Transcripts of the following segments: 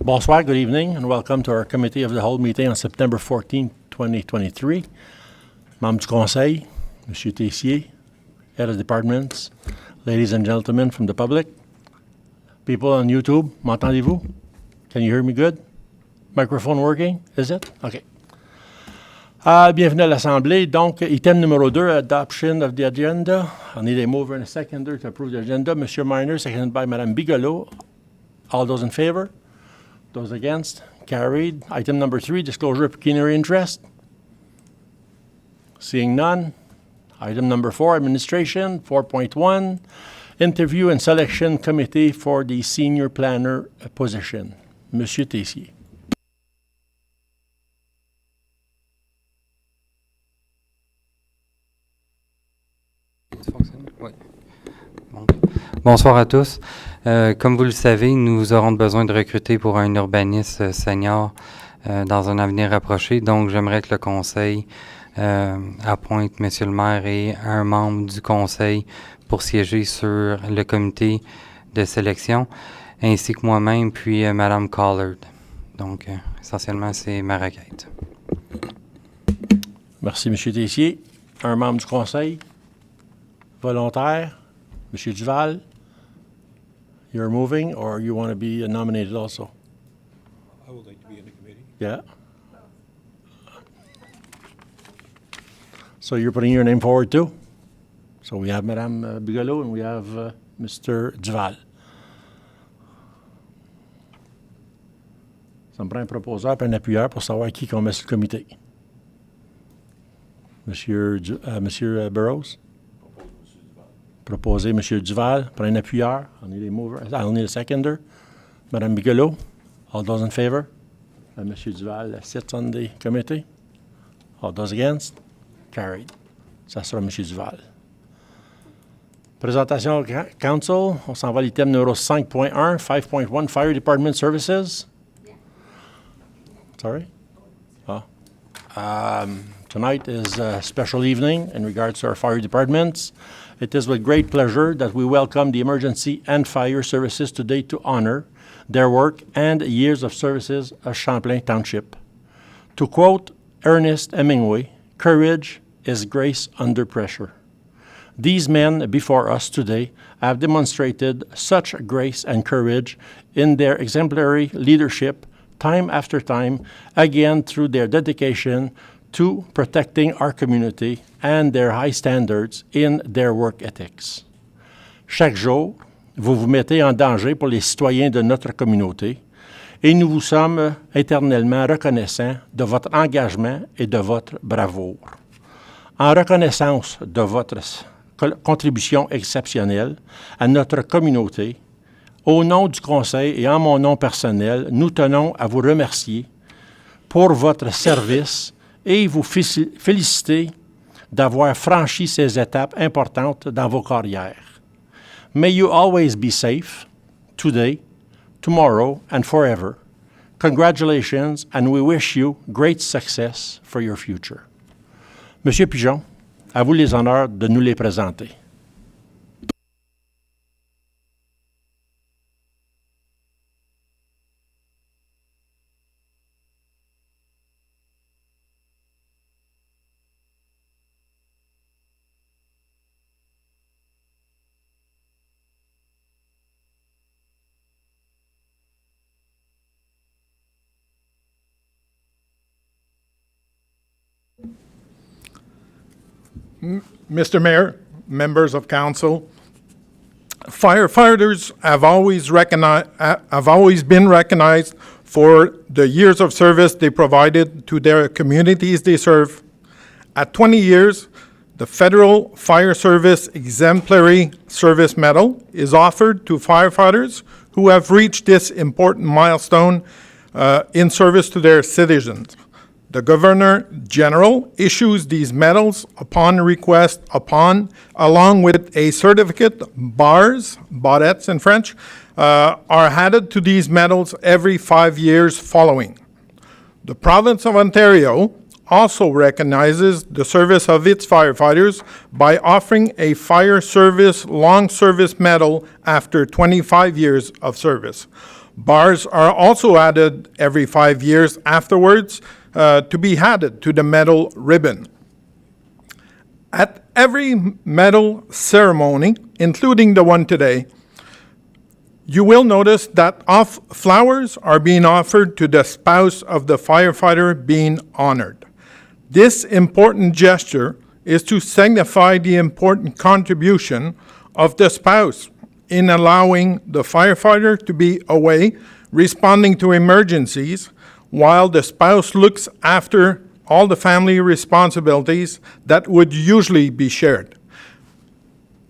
Bonsoir, good evening, and welcome to our Committee of the Whole meeting on September 14, 2023. Membres du Conseil, M. Tessier, Head of Departments, ladies and gentlemen from the public, people on YouTube, m'entendez-vous? Can you hear me good? Microphone working? Is it? Okay. Bienvenue à l'Assemblée. Donc, item numéro 2, adoption of the agenda. I need a mover and a seconder to approve the agenda. Monsieur Minor, seconded by Madame Bigelow. All those in favor? Those against? Carried. Item number 3, disclosure of pecuniary interest. Seeing none. Item number 4, administration. 4.1, interview and selection committee for the senior planner position. Monsieur Tessier. Bonsoir à tous. Comme vous le savez, nous aurons besoin de recruter pour un urbaniste senior dans un avenir rapproché. Donc, j'aimerais que le conseil appointe M. le maire et un membre du conseil pour siéger sur le comité de sélection, ainsi que moi-même, puis Mme Collard. Donc, essentiellement, c'est ma requête. Merci, M. Tessier. Un membre du conseil volontaire, M. Duval. You're moving, or you want to be nominated also? I would like to be in the committee. Yeah. So you're putting your name forward too? So we have Madame Bigelow and we have Mr. Duval. Ça me prend un proposeur et un appuyeur pour savoir qui qu'on met sur le comité. Monsieur Burroughs? Proposer M. Duval pour un appuyeur. I'll need a mover. I'll need a seconder. Madame Bigelow, all those in favor? M. Duval sits on the committee. All those against? Carried. Ça sera M. Duval. Présentation au Council. On s'en va à l'item numéro 5.1, 5.1, Fire Department Services. Yeah. Sorry? Tonight is a special evening in regards to our fire departments. It is with great pleasure that we welcome the emergency and fire services today to honor their work and years of services of Champlain Township. To quote Ernest Hemingway, courage is grace under pressure. These men before us today have demonstrated such grace and courage in their exemplary leadership time after time, again through their dedication to protecting our community and their high standards in their work ethics. Chaque jour, vous vous mettez en danger pour les citoyens de notre communauté et nous vous sommes éternellement reconnaissants de votre engagement et de votre bravoure. En reconnaissance de votre contribution exceptionnelle à notre communauté, au nom du Conseil et en mon nom personnel, nous tenons à vous remercier pour votre service et vous féliciter d'avoir franchi ces étapes importantes dans vos carrières. May you always be safe, today, tomorrow, and forever. Congratulations, and we wish you great success for your future. Monsieur Pigeon, à vous les honneurs de nous les présenter. Mr. Mayor, members of council, firefighters have always been recognized for the years of service they provided to their communities they serve. At 20 years, the Federal Fire Service Exemplary Service Medal is offered to firefighters who have reached this important milestone in service to their citizens. The Governor General issues these medals upon request, along with a certificate. Barrettes in French, are added to these medals every 5 years following. The province of Ontario also recognizes the service of its firefighters by offering a Fire Service Long Service Medal after 25 years of service. Bars are also added every 5 years afterwards to be added to the medal ribbon. At every medal ceremony, including the one today, you will notice that flowers are being offered to the spouse of the firefighter being honored. This important gesture is to signify the important contribution of the spouse in allowing the firefighter to be away, responding to emergencies, while the spouse looks after all the family responsibilities that would usually be shared.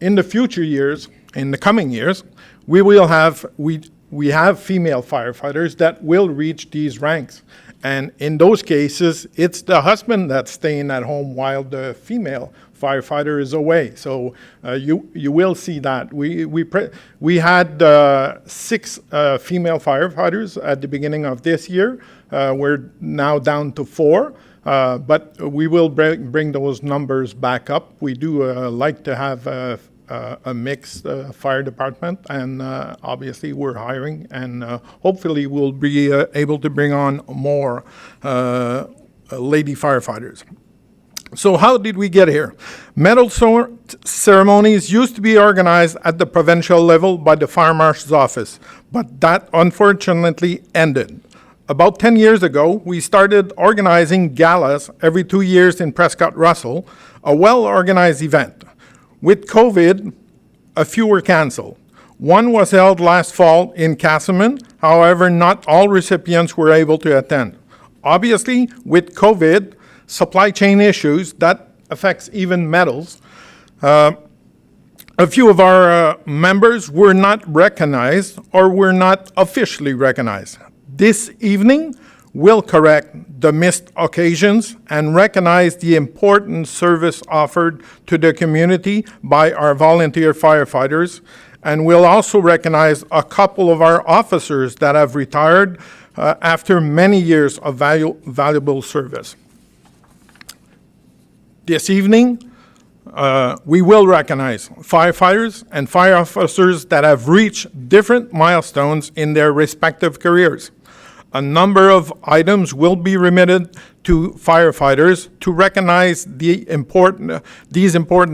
In the future years, in the coming years, we have female firefighters that will reach these ranks. And in those cases, it's the husband that's staying at home while the female firefighter is away. So you will see that. We had 6 female firefighters at the beginning of this year. We're now down to 4. But we will bring those numbers back up. We do like to have a mixed fire department, and obviously we're hiring, and hopefully we'll be able to bring on more lady firefighters. So how did we get here? Medal ceremonies used to be organized at the provincial level by the Fire Marshal's office, but that unfortunately ended. About 10 years ago, we started organizing galas every 2 years in Prescott-Russell, a well-organized event. With COVID, a few were canceled. One was held last fall in Casselman. However, not all recipients were able to attend. Obviously, with COVID, supply chain issues, that affects even medals. A few of our members were not recognized or were not officially recognized. This evening, we'll correct the missed occasions and recognize the important service offered to the community by our volunteer firefighters. And we'll also recognize a couple of our officers that have retired after many years of valuable service. This evening, we will recognize firefighters and fire officers that have reached different milestones in their respective careers. A number of items will be remitted to firefighters to recognize these important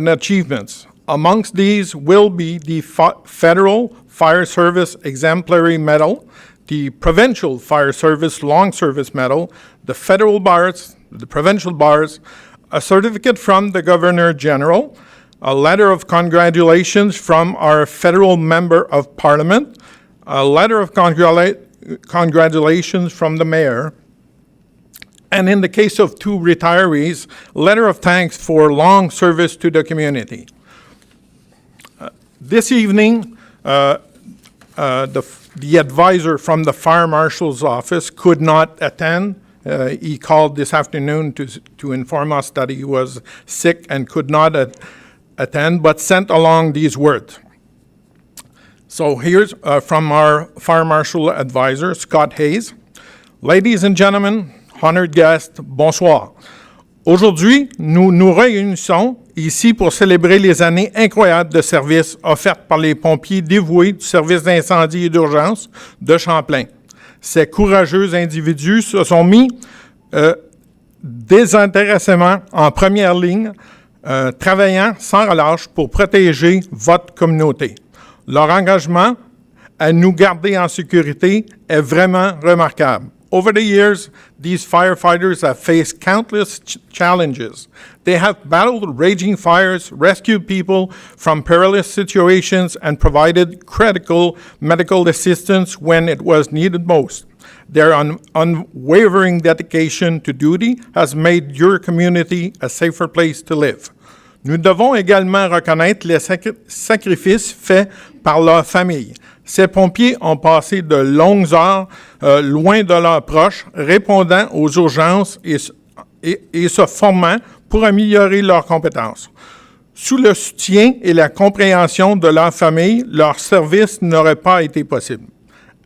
achievements. Amongst these will be the Federal Fire Service Exemplary Medal, the Provincial Fire Service Long Service Medal, the federal bars, the provincial bars, a certificate from the Governor General, a letter of congratulations from our federal member of Parliament, a letter of congratulations from the mayor, and in the case of 2 retirees, letter of thanks for long service to the community. This evening, the advisor from the Fire Marshal's office could not attend. He called this afternoon to inform us that he was sick and could not attend, but sent along these words. So here's from our Fire Marshal advisor, Scott Hayes. Ladies and gentlemen, honored guests, bonsoir. Aujourd'hui, nous nous réunissons ici pour célébrer les années incroyables de service offertes par les pompiers dévoués du service d'incendie et d'urgence de Champlain. Ces courageux individus se sont mis désintéressément en première ligne, travaillant sans relâche pour protéger votre communauté. Leur engagement à nous garder en sécurité est vraiment remarquable. Over the years, these firefighters have faced countless challenges. They have battled raging fires, rescued people from perilous situations, and provided critical medical assistance when it was needed most. Their unwavering dedication to duty has made your community a safer place to live. Nous devons également reconnaître les sacrifices faits par leur famille. Ces pompiers ont passé de longues heures loin de leurs proches, répondant aux urgences et se formant pour améliorer leurs compétences. Sous le soutien et la compréhension de leur famille, leur service n'aurait pas été possible.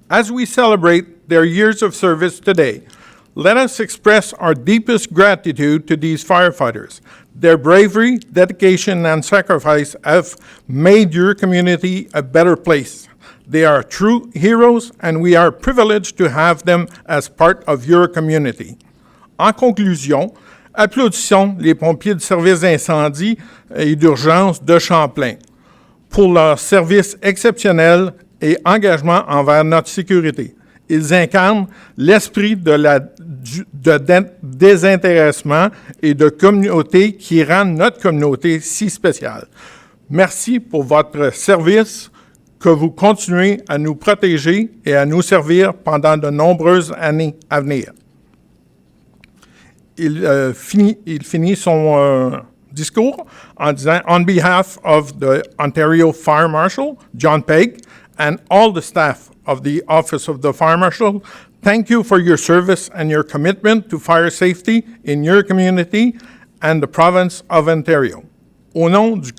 As we celebrate their years of service today, let us express our deepest gratitude to these firefighters. Their bravery, dedication, and sacrifice have made your community a better place. They are true heroes, and we are privileged to have them as part of your community. En conclusion, applaudissons les pompiers du service d'incendie et d'urgence de Champlain pour leur service exceptionnel et engagement envers notre sécurité. Ils incarnent l'esprit de désintéressement et de communauté qui rend notre communauté si spéciale. Merci pour votre service, que vous continuez à nous protéger et à nous servir pendant de nombreuses années à venir. Il finit son discours en disant « On behalf of the Ontario Fire Marshal, John Pegg, and all the staff of the Office of the Fire Marshal, thank you for your service and your commitment to fire safety in your community and the province of Ontario. Au nom du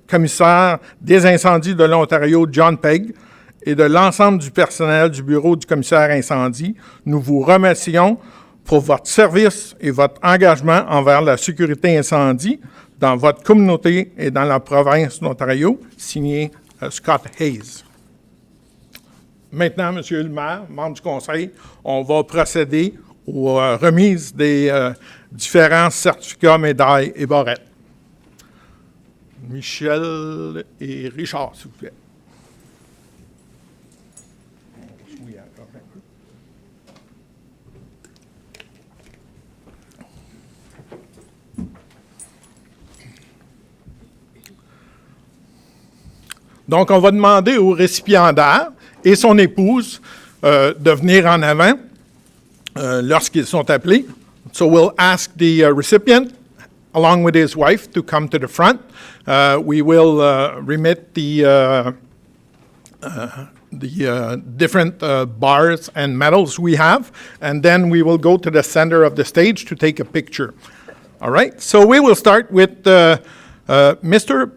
commissaire des incendies de l'Ontario, John Pegg, et de l'ensemble du personnel du bureau du commissaire incendie, nous vous remercions pour votre service et votre engagement envers la sécurité incendie dans votre communauté et dans la province d'Ontario, signé Scott Hayes. Maintenant, Monsieur le maire, membre du conseil, on va procéder aux remises des différents certificats, médailles et barrettes. Michel et Richard, s'il vous plaît. Donc, on va demander au récipiendaire et son épouse de venir en avant lorsqu'ils sont appelés. So we'll ask the recipient, along with his wife, to come to the front. We will remit the different bars and medals we have, and then we will go to the center of the stage to take a picture. All right, so we will start with Mr.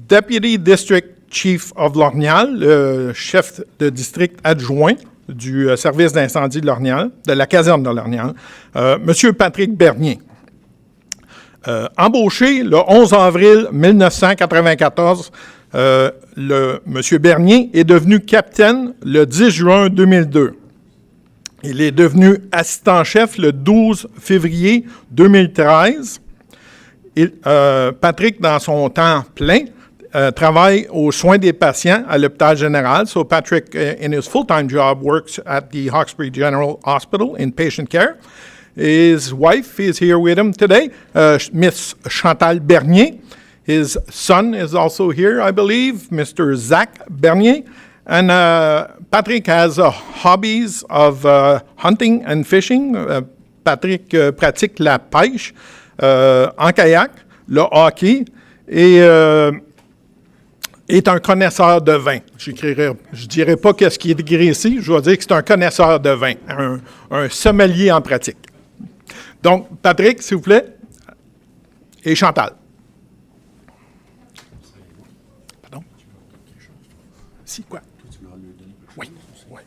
Deputy District Chief of Lornial, le chef de district adjoint du service d'incendie de Lornial, de la caserne de Lornial, Monsieur Patrick Bernier. Embauché le 11 avril 1994, Monsieur Bernier est devenu capitaine le 10 juin 2002. Il est devenu assistant-chef le 12 février 2013. Patrick, dans son temps plein, travaille aux soins des patients à l'hôpital général. So Patrick, in his full-time job, works at the Hawkesbury General Hospital in patient care. His wife is here with him today, Miss Chantal Bernier. His son is also here, I believe, Mr. Zach Bernier. And Patrick has hobbies of hunting and fishing. Patrick pratique la pêche en kayak, le hockey et est un connaisseur de vin. Je ne dirais pas qu'est-ce qui est écrit ici, je vais dire que c'est un connaisseur de vin, un sommelier en pratique. Donc, Patrick, s'il vous plaît, et Chantal. Pardon? Si, quoi? Oui, oui.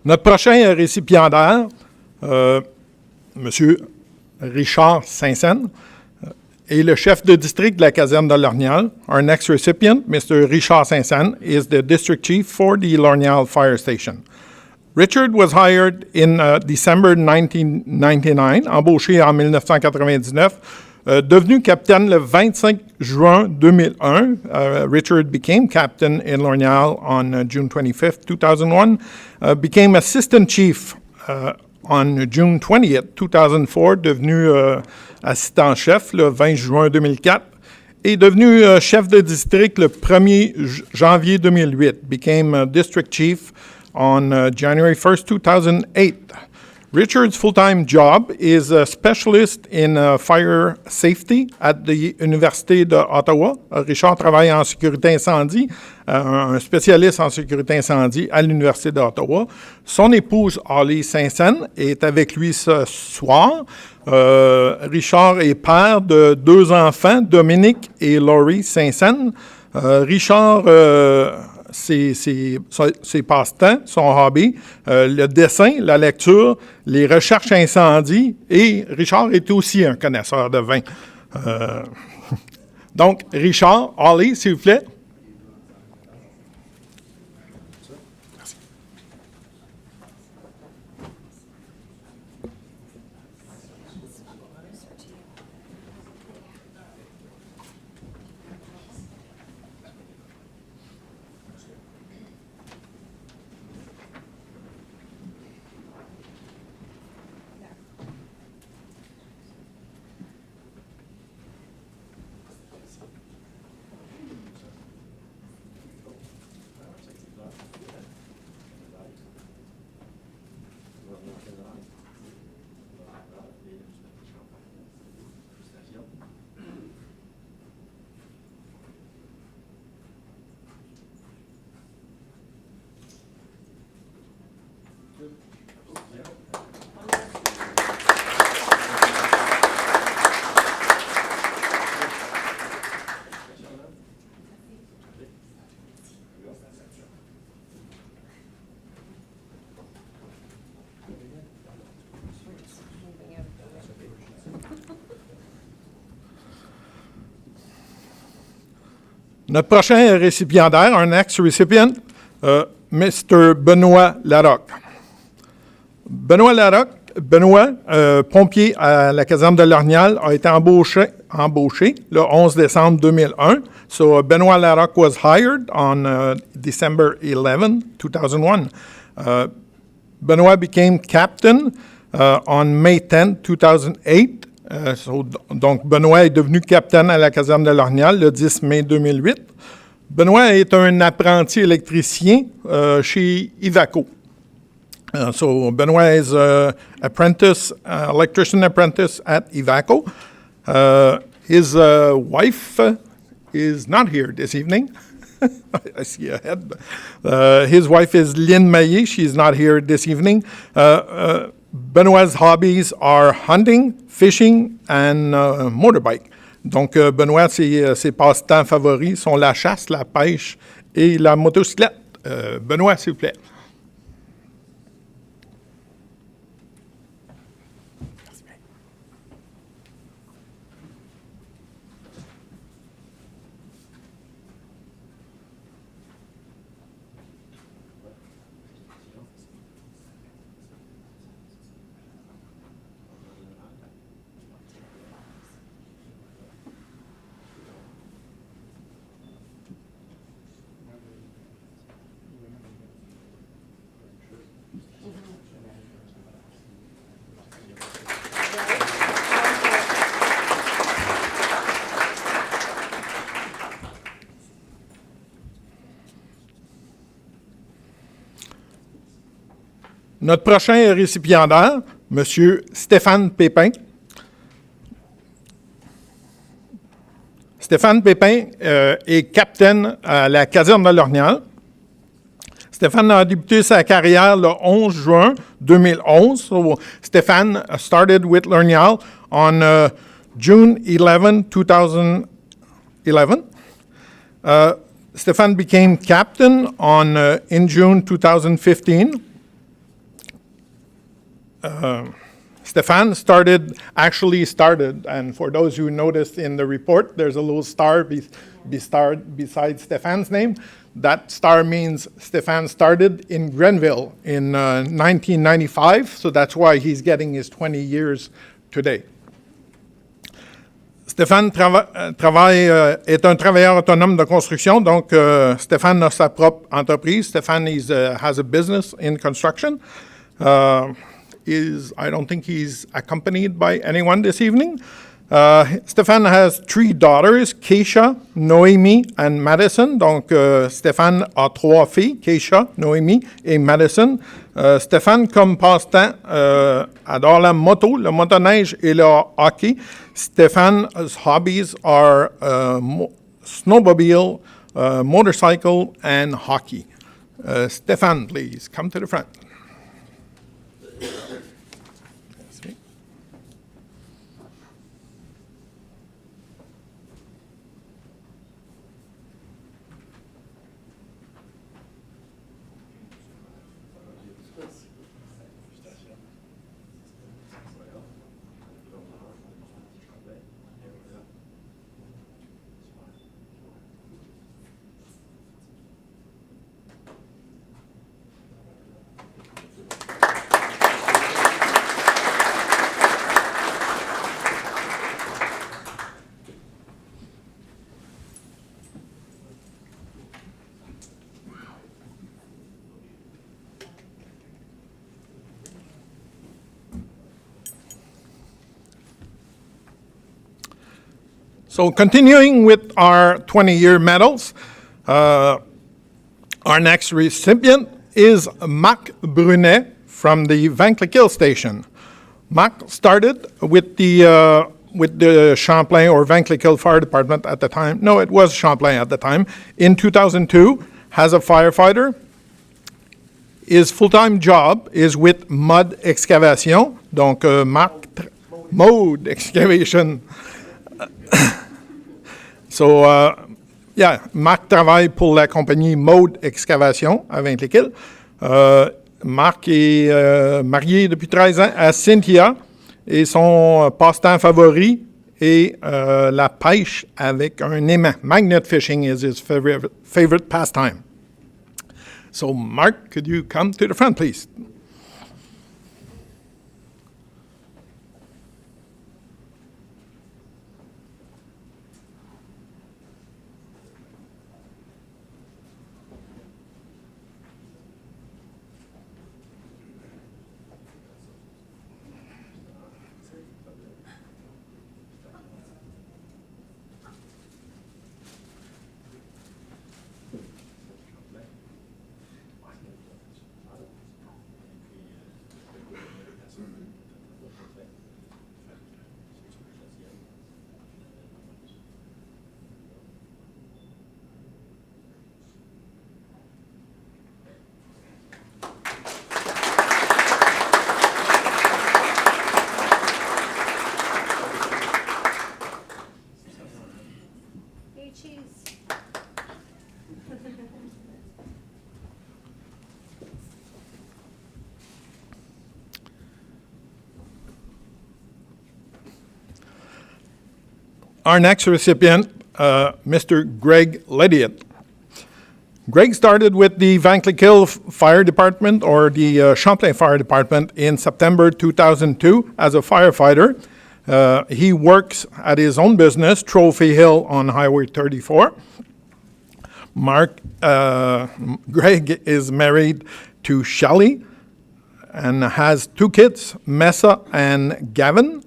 Notre prochain récipiendaire, M. Richard Saint-Saëns, est le chef de district de la caserne de Lornial. Our next recipient, Mr. Richard Saint-Saëns, is the district chief for the Lornial Fire Station. Richard was hired in December 1999, embauché en 1999 Devenu capitaine le 25 juin 2001, Richard became captain in Lornial on June 25th, 2001, became assistant chief on June 20th, 2004, devenu assistant-chef le 20 juin 2004, et devenu chef de district le 1er janvier 2008, became district chief on January 1st, 2008. Richard's full-time job is a specialist in fire safety at the Université d'Ottawa. Richard travaille en sécurité incendie, un spécialiste en sécurité incendie à l'Université d'Ottawa. Son épouse, Holly Saint-Saëns, est avec lui ce soir. Richard est père de 2 enfants, Dominique et Laurie Saint-Saëns. Richard... ses passe-temps, son hobby, le dessin, la lecture, les recherches incendies, et Richard est aussi un connaisseur de vin. Donc, Richard, Holly, s'il vous plaît. Notre prochain récipiendaire, un ex-récipient, Mr. Benoît Larocque. Benoît, pompier à la caserne de Lornial, a été embauché le 11 décembre 2001. So Benoît Larocque was hired on December 11, 2001. Benoît became captain on May 10, 2008. Donc, Benoît est devenu capitaine à la caserne de Lornial le 10 mai 2008. Benoît est un apprenti électricien chez Ivaco. So, Benoit is an apprentice, electrician apprentice at Ivaco. His wife is not here this evening. I see a head. His wife is Lynn Maillet. She's not here this evening. Benoit's hobbies are hunting, fishing, and motorbike. Donc, Benoit, ses passe-temps favoris sont la chasse, la pêche et la motocyclette. Benoit, s'il vous plaît. Notre prochain récipiendaire, M. Stéphane Pépin. Stéphane Pépin est capitaine à la caserne de Lornial. Stéphane a débuté sa carrière le 11 juin 2011. So, Stéphane started with Lornial on June 11, 2011. Stéphane became captain in June 2015. Stefan started, and for those who noticed in the report, there's a little star beside Stefan's name. That star means Stefan started in Grenville in 1995, so that's why he's getting his 20 years today. Stéphane est un travailleur autonome de construction, donc Stéphane a sa propre entreprise. Stéphane has a business in construction. I don't think he's accompanied by anyone this evening. Stéphane has 3 daughters, Keisha, Noémie, and Madison. Donc, Stéphane a 3 filles, Keisha, Noémie et Madison. Stéphane, comme passe-temps, adore la moto, le motoneige et le hockey. Stéphane's hobbies are snowmobile, motorcycle, and hockey. Stéphane, please, come to the front. So continuing with our 20-year medals, our next recipient is Marc Brunet from the Van Clequille station. Marc started with the Champlain or Van Clequille Fire Department at the time. No, it was Champlain at the time. In 2002, as a firefighter. His full-time job is with Mode Excavation, donc Mode Excavation. So, Marc travaille pour la compagnie Mode Excavation à Van Clequille. Marc est marié depuis 13 ans à Cynthia et son passe-temps favori est la pêche avec un aimant. Magnet fishing is his favorite pastime. So, Marc, could you come to the front, please? Our next recipient, Mr. Greg Lediot. Greg started with the Van Clequille Fire Department, or the Champlain Fire Department, in September 2002 as a firefighter. He works at his own business, Trophy Hill on Highway 34. Greg is married to Shelley and has 2 kids, Messa and Gavin.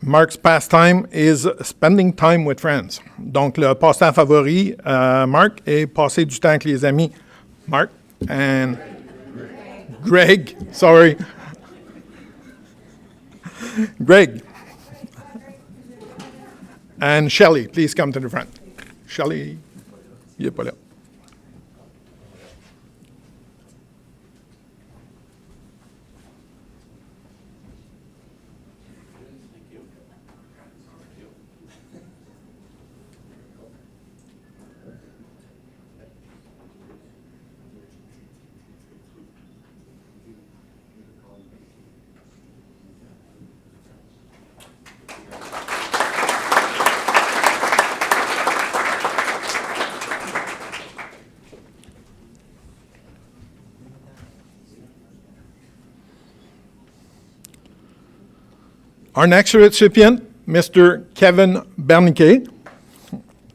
Marc's pastime is spending time with friends. Donc, le passe-temps favori, Marc, est passer du temps avec les amis. Marc and Greg, sorry. Greg. And Shelley, please come to the front. Shelley, il n'est pas là. Our next recipient Mr. Kevin Berniquet.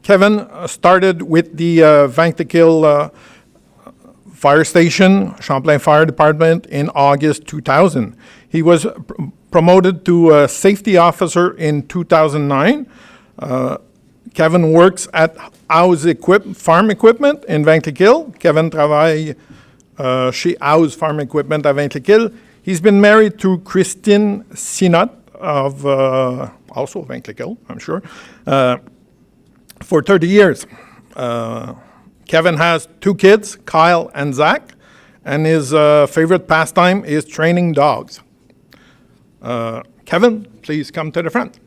Kevin started with the Vanklekill Fire Station, Champlain Fire Department in August 2000. He was promoted to safety officer in 2009. Kevin works at House Farm Equipment in Vanklekill. Kevin travaille chez House Farm Equipment à Vanklekill. He's been married to Christine Sinot of also Vanklekill, I'm sure, for 30 years. Kevin has 2 kids, Kyle and Zach, and his favorite pastime is training dogs. Kevin, please come to the front.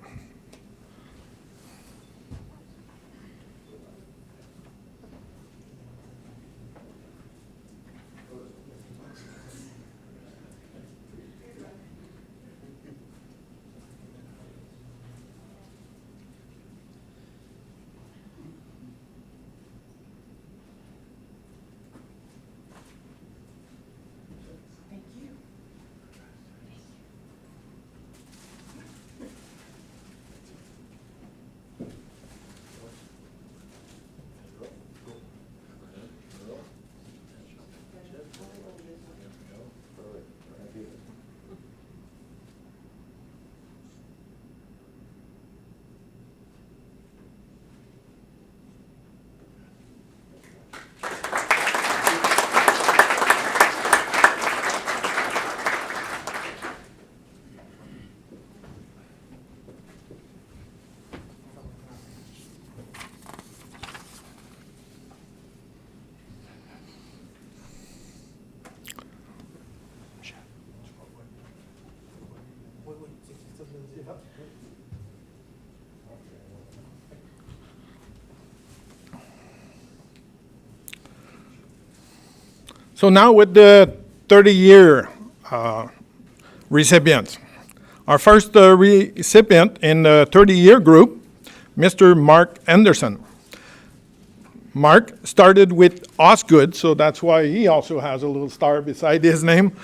So now with the 30-year recipients. Our first recipient in the 30-year group, Mr. Mark Anderson. Mark started with Osgood, so that's why he also has a little star beside his name.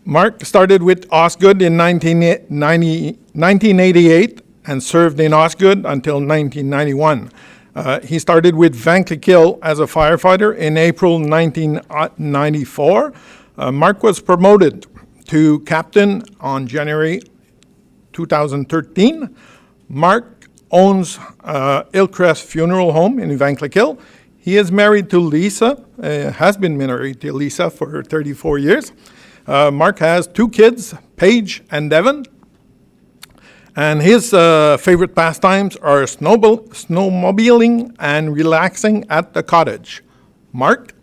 Mark started with Osgood in 1988 and served in Osgood until 1991. He started with Vanklekill as a firefighter in April 1994. Mark was promoted to captain on January 2013. Mark owns Hillcrest Funeral Home in Vanklekill. He is married to Lisa, has been married to Lisa for 34 years. Mark has 2 kids, Paige and Devon. And his favorite pastimes are snowmobiling and relaxing at the cottage. Mark?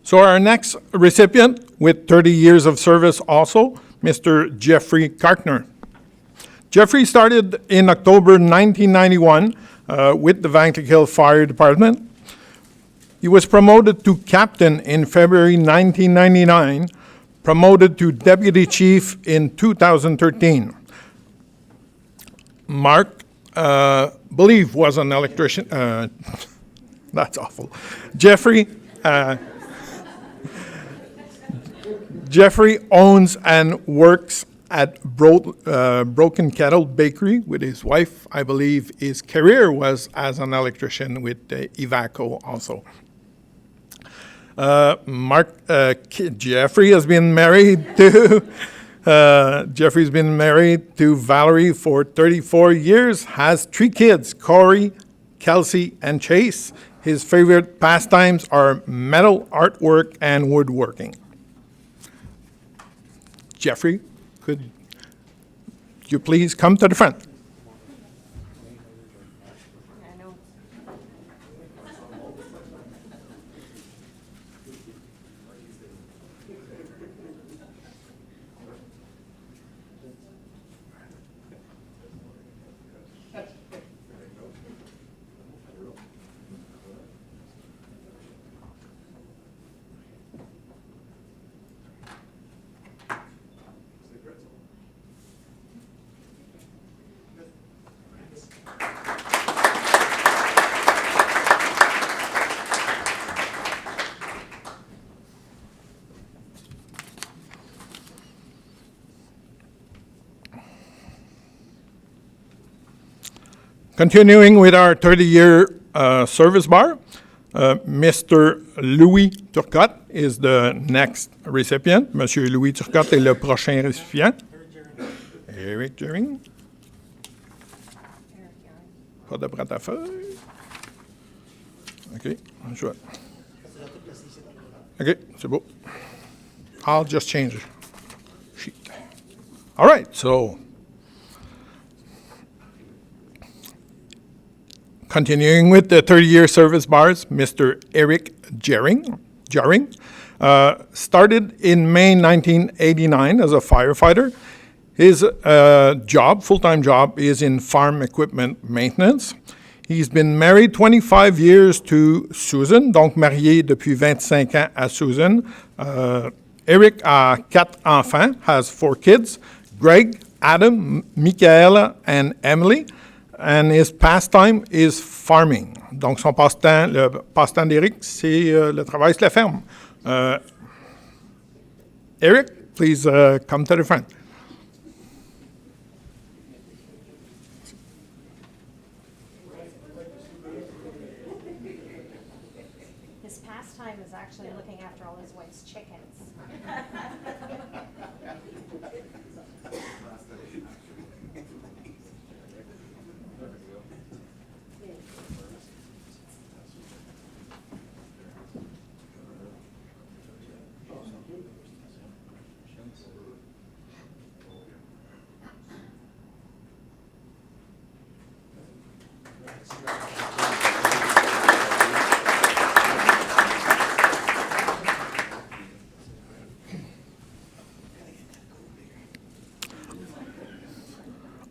So our next recipient with 30 years of service also, Mr. Jeffrey Kartner. Jeffrey started in October 1991 with the Vanklekill Fire Department. He was promoted to captain in February 1999, promoted to deputy chief in 2013. Mark, believe, was an electrician. That's awful. Jeffrey owns and works at Broken Kettle Bakery with his wife. I believe his career was as an electrician with Ivaco also. Jeffrey has been married to Jeffrey's been married to Valerie for 34 years, has 3 kids, Corey, Kelsey, and Chase. His favorite pastimes are metal artwork and woodworking. Jeffrey, could you please come to the front? Continuing with our 30-year service bar, Mr. Louis Turcotte is the next recipient. Monsieur Louis Turcotte est le prochain récipient. Eric Jering. Pas de prêt à feuille. OK, je vais. OK, c'est beau. I'll just change sheet. All right, so continuing with the 30-year service bars, Mr. Eric Jering started in May 1989 as a firefighter. His full-time job, is in farm equipment maintenance. He's been married 25 years to Susan, donc marié depuis 25 ans à Susan. Eric a 4 enfants, has 4 kids, Greg, Adam, Michaela, and Emily. And his pastime is farming. Donc, son passe-temps, le passe-temps d'Éric, c'est le travail sur la ferme. Eric, please come to the front. His pastime is actually looking after all his wife's chickens.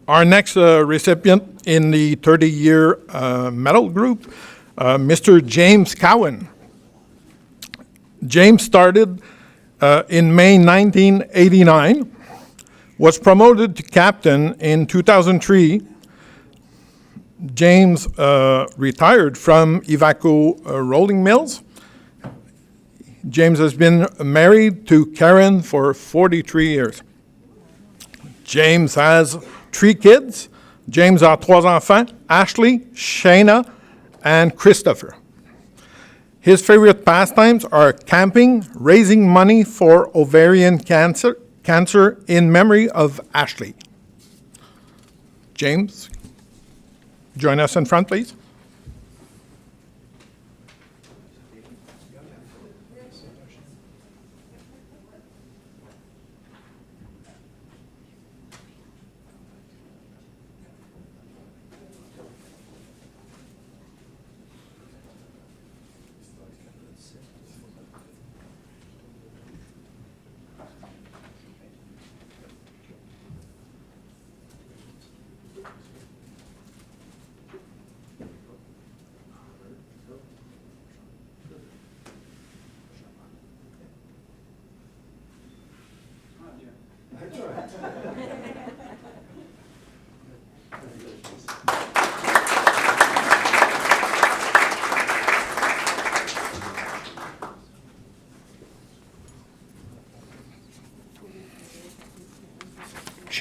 Our next recipient in the 30-year medal group, Mr. James Cowan. James started in May 1989, was promoted to captain in 2003. James retired from Ivaco Rolling Mills. James has been married to Karen for 43 years. James has 3 kids. James a 3 enfants, Ashley, Shayna, and Christopher. His favorite pastimes are camping, raising money for ovarian cancer in memory of Ashley. James, join us in front, please.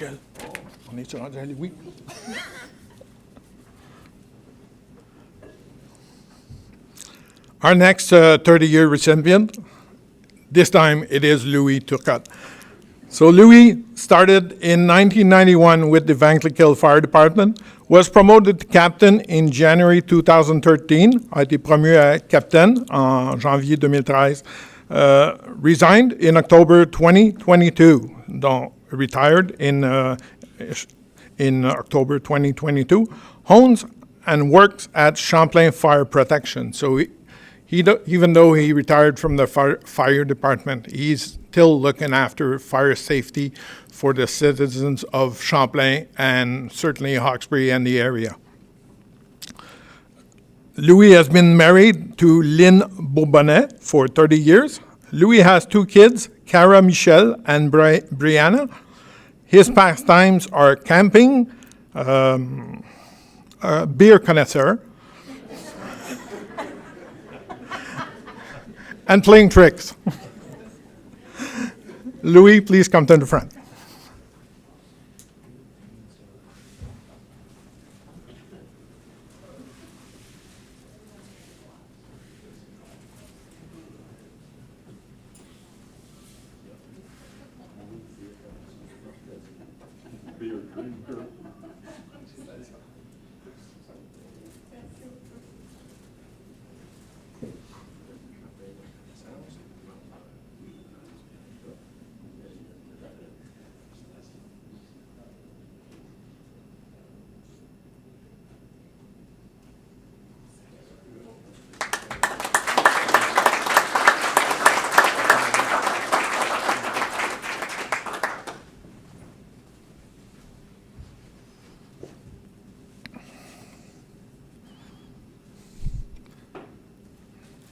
Michel, on est rendu à Louis. Our next 30-year recipient, this time it is Louis Turcotte. So Louis started in 1991 with the Vanklekill Fire Department, was promoted to captain in January 2013, a été promu à capitaine en janvier 2013, resigned in October 2022, donc retired in October 2022, owns and works at Champlain Fire Protection. So even though he retired from the fire department, he's still looking after fire safety for the citizens of Champlain and certainly Hawkesbury and the area. Louis has been married to Lynn Bourbonnet for 30 years. Louis has 2 kids, Cara Michelle and Brianna. His pastimes are camping, beer connoisseur, and playing tricks. Louis, please come to the front.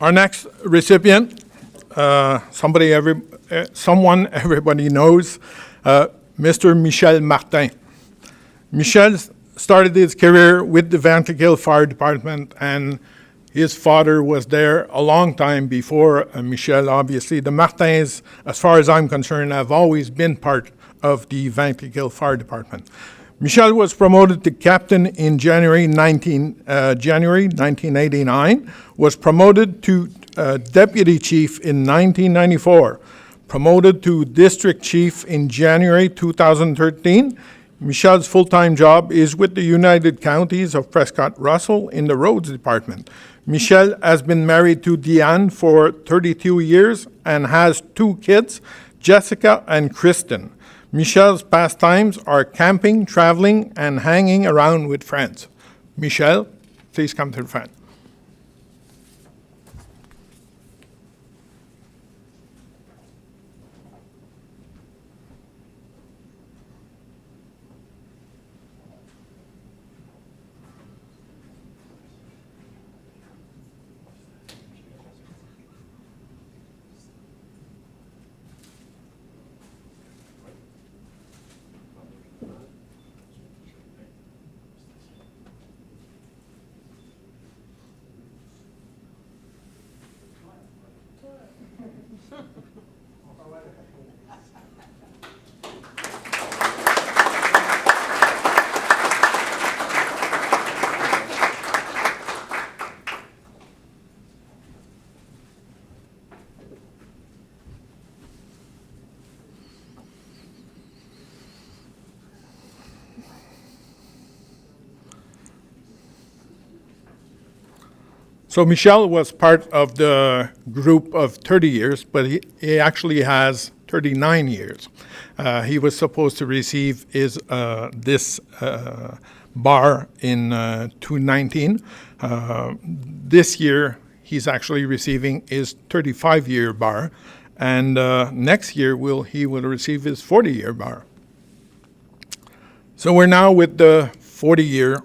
Our next recipient, someone everybody knows, Mr. Michel Martin. Michel started his career with the Vanklekill Fire Department, and his father was there a long time before Michel, obviously. The Martins, as far as I'm concerned, have always been part of the Vanklekill Fire Department. Michel was promoted to captain in January 1989, was promoted to deputy chief in 1994, promoted to district chief in January 2013. Michel's full-time job is with the United Counties of Prescott-Russell in the roads department. Michel has been married to Deanne for 32 years and has 2 kids, Jessica and Kristen. Michel's pastimes are camping, traveling, and hanging around with friends. Michel, please come to the front. So Michel was part of the group of 30 years, but he actually has 39 years. He was supposed to receive this bar in 2019. This year, he's actually receiving his 35-year bar, and next year he will receive his 40-year bar. So we're now with the 40-year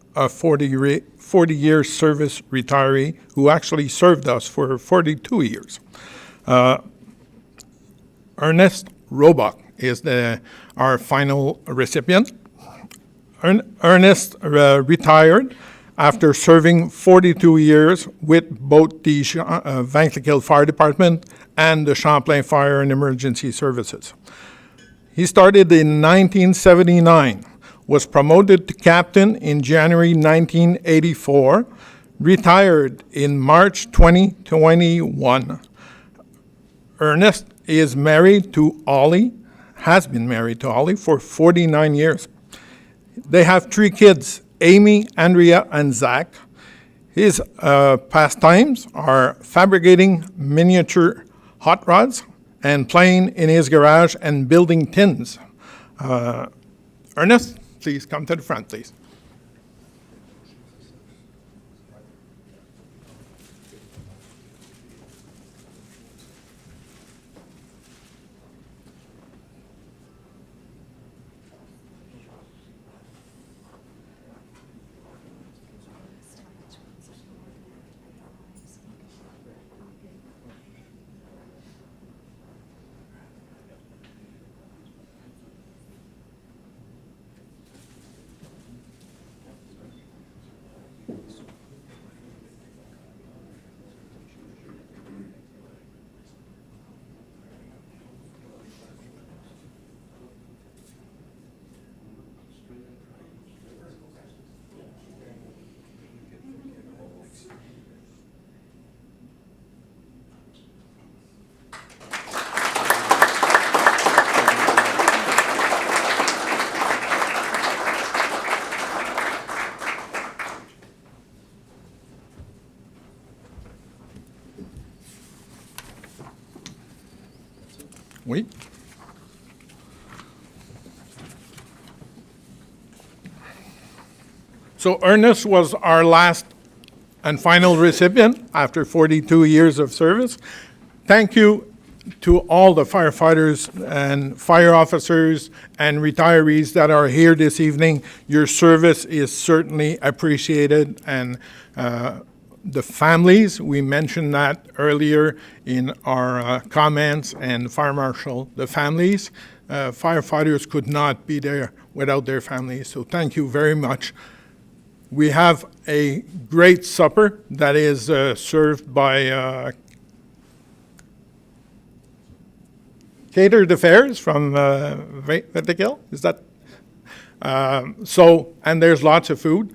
40-year service retiree who actually served us for 42 years. Ernest Roebuck is our final recipient. Ernest retired after serving 42 years with both the Vanklekill Fire Department and the Champlain Fire and Emergency Services. He started in 1979, was promoted to captain in January 1984, retired in March 2021. Ernest is married to Ollie, has been married to Ollie for 49 years. They have 3 kids, Amy, Andrea, and Zach. His pastimes are fabricating miniature hot rods and playing in his garage and building tins. Ernest, please come to the front, please. Oui. So Ernest was our last and final recipient after 42 years of service. Thank you to all the firefighters and fire officers and retirees that are here this evening. Your service is certainly appreciated, and the families, we mentioned that earlier in our comments, and Fire Marshal, the families, firefighters could not be there without their families, so thank you very much. We have a great supper that is served by Catered Affairs from Vetiquel, is that? And there's lots of food.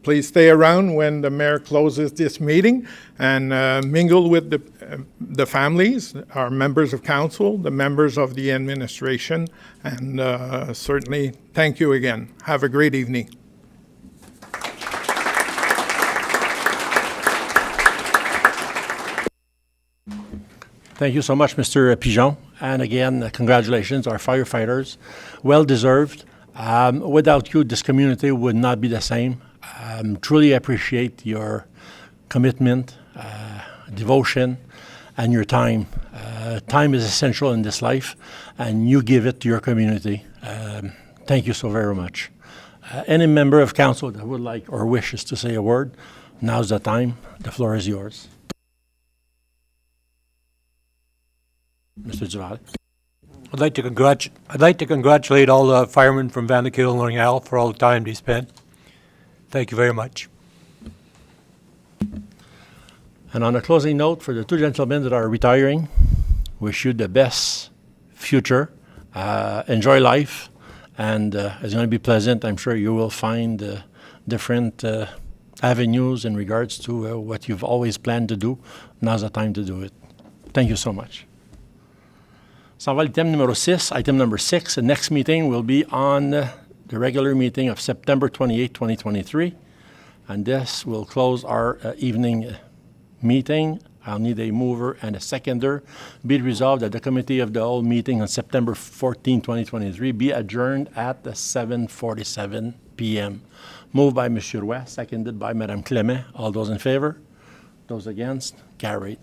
Please stay around when the mayor closes this meeting and mingle with the families, our members of council, the members of the administration, and certainly thank you again. Have a great evening. Thank you so much, Mr. Pigeon. And again, congratulations, our firefighters. Well deserved. Without you, this community would not be the same. Truly appreciate your commitment, devotion, and your time. Time is essential in this life, and you give it to your community. Thank you so very much. Any member of council that would like or wishes to say a word, now's the time. The floor is yours. Mr. Duval. I'd like to congratulate all the firemen from Vanakill and L'Orignal for all the time they spent. Thank you very much. And on a closing note, for the 2 gentlemen that are retiring, wish you the best future. Enjoy life, and it's going to be pleasant. I'm sure you will find different avenues in regards to what you've always planned to do. Now's the time to do it. Thank you so much. Ça va l'item numéro 6. Item number 6, the next meeting will be on the regular meeting of September 28, 2023. And this will close our evening meeting. I'll need a mover and a seconder. Be it resolved that the committee of the whole meeting on September 14, 2023 be adjourned at 7:47 p.m. Moved by M. Roy, seconded by Mme. Clément. All those in favor? Those against? Carried.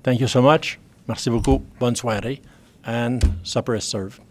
Thank you so much. Merci beaucoup. Bonne soirée. And supper is served.